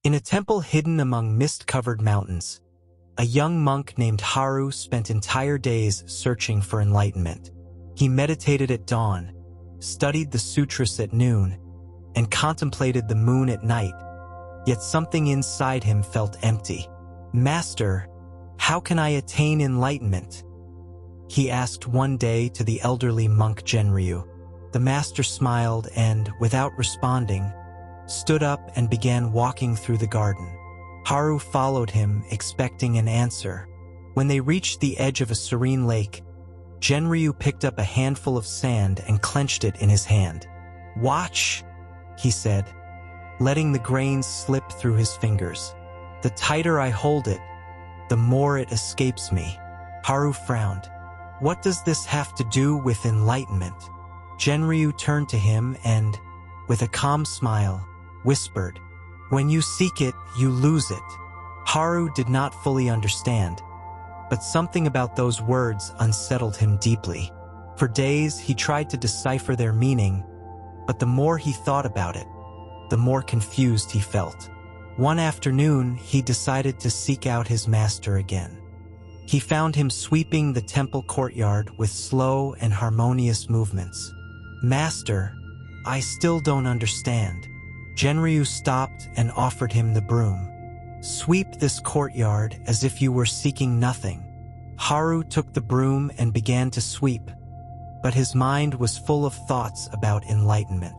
In a temple hidden among mist-covered mountains, a young monk named Haru spent entire days searching for enlightenment. He meditated at dawn, studied the sutras at noon, and contemplated the moon at night, yet something inside him felt empty. "Master, how can I attain enlightenment?" he asked one day to the elderly monk Genryu. The master smiled and, without responding, stood up and began walking through the garden. Haru followed him, expecting an answer. When they reached the edge of a serene lake, Genryu picked up a handful of sand and clenched it in his hand. "Watch," he said, letting the grains slip through his fingers. "The tighter I hold it, the more it escapes me." Haru frowned. "What does this have to do with enlightenment?" Genryu turned to him and, with a calm smile, whispered, "When you seek it, you lose it." Haru did not fully understand, but something about those words unsettled him deeply. For days, he tried to decipher their meaning, but the more he thought about it, the more confused he felt. One afternoon, he decided to seek out his master again. He found him sweeping the temple courtyard with slow and harmonious movements. "Master, I still don't understand." Genryu stopped and offered him the broom. "Sweep this courtyard as if you were seeking nothing." Haru took the broom and began to sweep, but his mind was full of thoughts about enlightenment.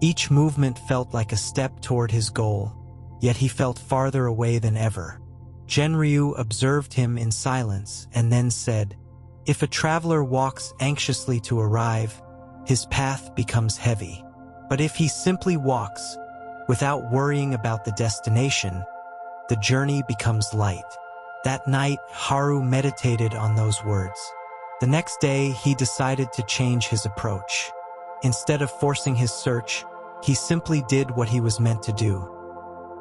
Each movement felt like a step toward his goal, yet he felt farther away than ever. Genryu observed him in silence and then said, "If a traveler walks anxiously to arrive, his path becomes heavy. But if he simply walks, without worrying about the destination, the journey becomes light." That night, Haru meditated on those words. The next day, he decided to change his approach. Instead of forcing his search, he simply did what he was meant to do.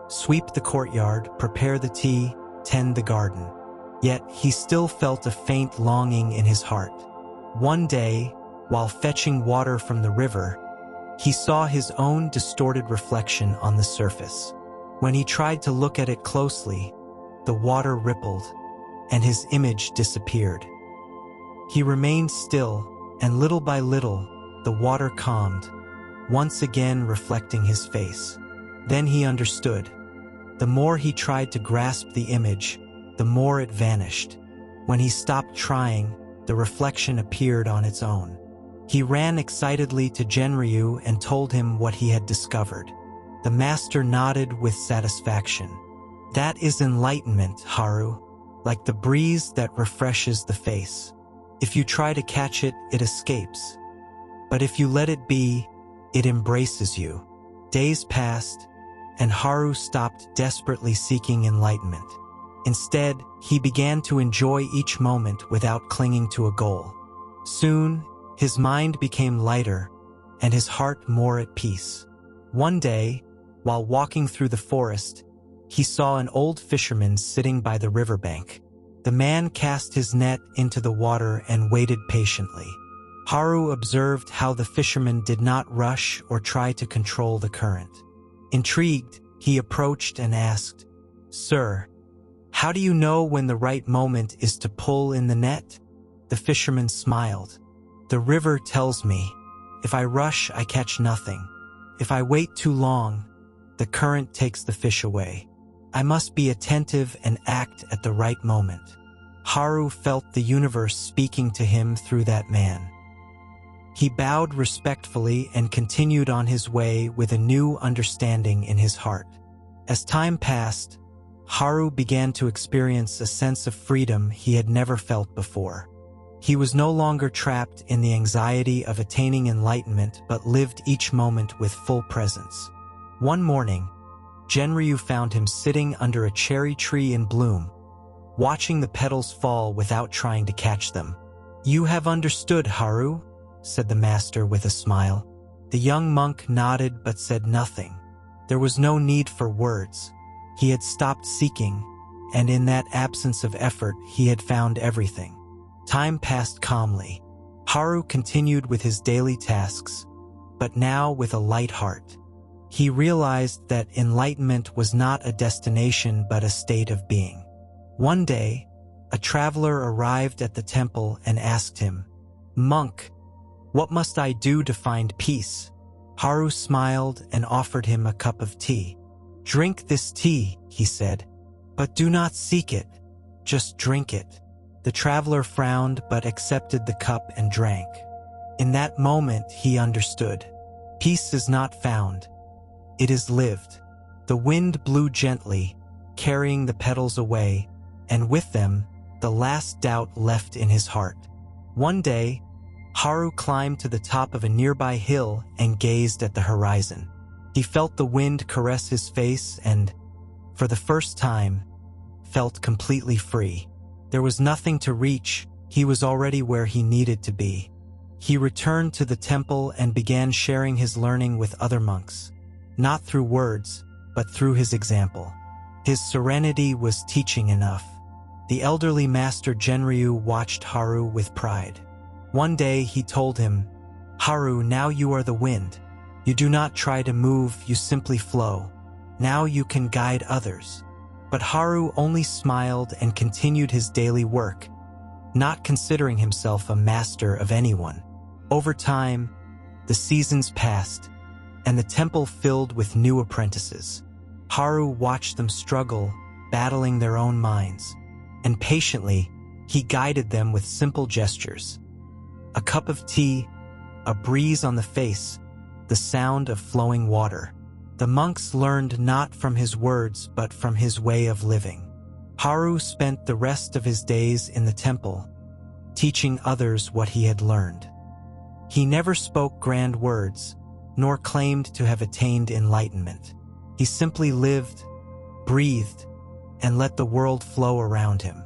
Sweep the courtyard, prepare the tea, tend the garden. Yet he still felt a faint longing in his heart. One day, while fetching water from the river, he saw his own distorted reflection on the surface. When he tried to look at it closely, the water rippled, and his image disappeared. He remained still, and little by little, the water calmed, once again reflecting his face. Then he understood. The more he tried to grasp the image, the more it vanished. When he stopped trying, the reflection appeared on its own. He ran excitedly to Genryu and told him what he had discovered. The master nodded with satisfaction. "That is enlightenment, Haru, like the breeze that refreshes the face. If you try to catch it, it escapes. But if you let it be, it embraces you." Days passed, and Haru stopped desperately seeking enlightenment. Instead, he began to enjoy each moment without clinging to a goal. Soon, his mind became lighter, and his heart more at peace. One day, while walking through the forest, he saw an old fisherman sitting by the riverbank. The man cast his net into the water and waited patiently. Haru observed how the fisherman did not rush or try to control the current. Intrigued, he approached and asked, "Sir, how do you know when the right moment is to pull in the net?" The fisherman smiled. "The river tells me. If I rush, I catch nothing. If I wait too long, the current takes the fish away. I must be attentive and act at the right moment." Haru felt the universe speaking to him through that man. He bowed respectfully and continued on his way with a new understanding in his heart. As time passed, Haru began to experience a sense of freedom he had never felt before. He was no longer trapped in the anxiety of attaining enlightenment but lived each moment with full presence. One morning, Genryu found him sitting under a cherry tree in bloom, watching the petals fall without trying to catch them. "You have understood, Haru," said the master with a smile. The young monk nodded but said nothing. There was no need for words. He had stopped seeking, and in that absence of effort, he had found everything. Time passed calmly. Haru continued with his daily tasks, but now with a light heart. he realized that enlightenment was not a destination but a state of being. One day, a traveler arrived at the temple and asked him, "Monk, what must I do to find peace?" Haru smiled and offered him a cup of tea. "Drink this tea," he said, "but do not seek it, just drink it." The traveler frowned but accepted the cup and drank. In that moment, he understood. Peace is not found. It is lived. The wind blew gently, carrying the petals away, and with them, the last doubt left in his heart. One day, Haru climbed to the top of a nearby hill and gazed at the horizon. He felt the wind caress his face and, for the first time, felt completely free. There was nothing to reach. He was already where he needed to be. He returned to the temple and began sharing his learning with other monks, not through words, but through his example. His serenity was teaching enough. The elderly master Genryu watched Haru with pride. One day he told him, "Haru, now you are the wind. You do not try to move, you simply flow. Now you can guide others." But Haru only smiled and continued his daily work, not considering himself a master of anyone. Over time, the seasons passed, and the temple filled with new apprentices. Haru watched them struggle, battling their own minds, and patiently, he guided them with simple gestures. A cup of tea, a breeze on the face, the sound of flowing water. The monks learned not from his words but from his way of living. Haru spent the rest of his days in the temple, teaching others what he had learned. He never spoke grand words, nor claimed to have attained enlightenment. He simply lived, breathed, and let the world flow around him.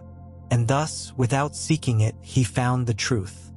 And thus, without seeking it, he found the truth.